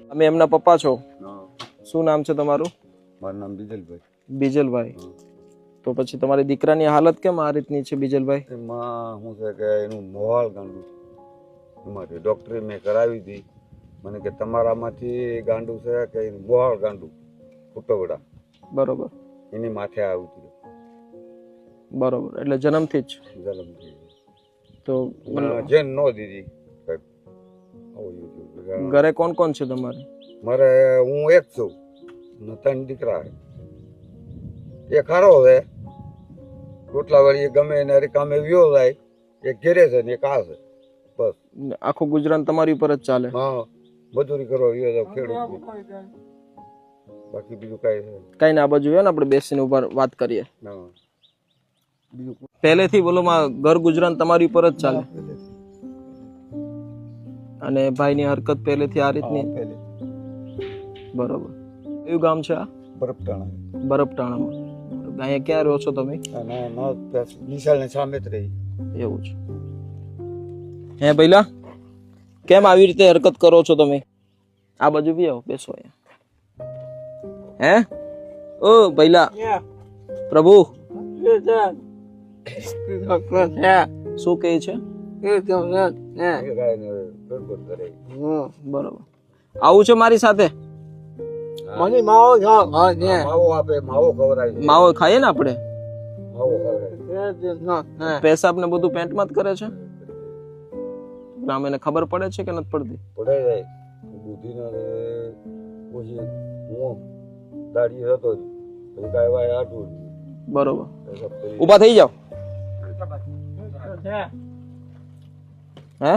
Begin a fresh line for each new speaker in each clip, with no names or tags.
તમે એમના પપ્પા છો?
હા,
શું નામ છે તમારું?
મારું નામ બીજલભાઈ.
બીજલભાઈ. તો પછી તમારી દીકરાની હાલત કેમ આ રીતની છે બીજલભાઈ?
એમાં શું છે કે એનું મોહાળ ગાંડું એમાંથી ડૉક્ટરે મેં કરાવી હતી. મને કે તમારામાંથી ગાંડું છે કે એનું મોહાળ ગાંડું ફૂટવડા
બરોબર
એની માથે આવ્યું હતું.
બરોબર, એટલે જન્મથી જ.
જન્મથી
તો
જેન ન દીધી સાહેબ. આવું થયું.
ઘરે કોણ કોણ છે તમારે?
મારે હું એક છું ને 3 દીકરા છે. એક હારો છે રોટલા વાળી ગમે એને કામે વ્યો જાય, એક ઘેરે છે ને એક આ છે. બસ
આખું ગુજરાન તમારી ઉપર જ ચાલે?
હા, મજૂરી કરવા વ્યો જાવ ખેડૂત, બાકી બીજું કઈ છે
કઈ ના. આ બાજુ ને આપણે બેસીને ઉપર વાત કરીએ.
ના. બીજું
પહેલેથી બોલો માં ઘર ગુજરાન તમારી ઉપર જ ચાલે? અને ભાઈની હરકત પહેલેથી આ રીતની? બરોબર. કયું ગામ છે આ?
બરફટાણા.
બરફટાણામાં. અહીંયા ક્યાં રહો છો તમે?
નિશાળની સામે જ રહી.
એવું છે. હે ભઈલા, કેમ આવી રીતે હરકત કરો છો તમે? આ બાજુ બી આવો, બેસો અહીંયા. હે ઓ ભઈલા, પ્રભુ શું કહે છે? બરોબર. આવું છે મારી સાથે?
માવો આપે, માવો ખવડાવે.
માવો ખાઈએ ને આપણે?
માવો ખવડાવે.
પેશાબ ને બધું પેન્ટમાં જ કરે છે? આમ એને ખબર પડે છે કે નથી પડતી?
પડે જાય બુદ્ધિના પછી હું દાડી હતો પછી કાંઈ વાય આટું.
બરોબર, ઊભા થઈ જાઓ. હે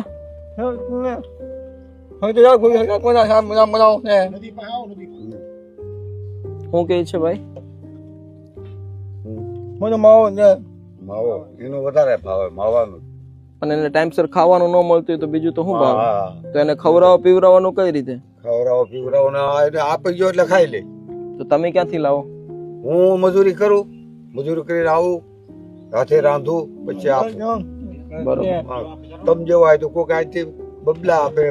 શું કહે છે ભાઈ?
માવો એનું વધારે ભાવે, માવાનું.
અને એને ટાઈમસર ખાવાનું ન મળતું હોય તો બીજું તો શું ભાવે? તો એને ખવડાવો પીવડાવવાનું કઈ રીતે?
ખવડાવો પીવડાવો ને એને આપી ગયો એટલે ખાઈ લે.
તો તમે ક્યાંથી લાવો?
હું મજૂરી કરું, મજૂરી કરીને આવું, હાથે રાંધું પછી આપું.
બરોબર.
તમ જેવા હોય તો કોઈક આજથી બબલા આપે.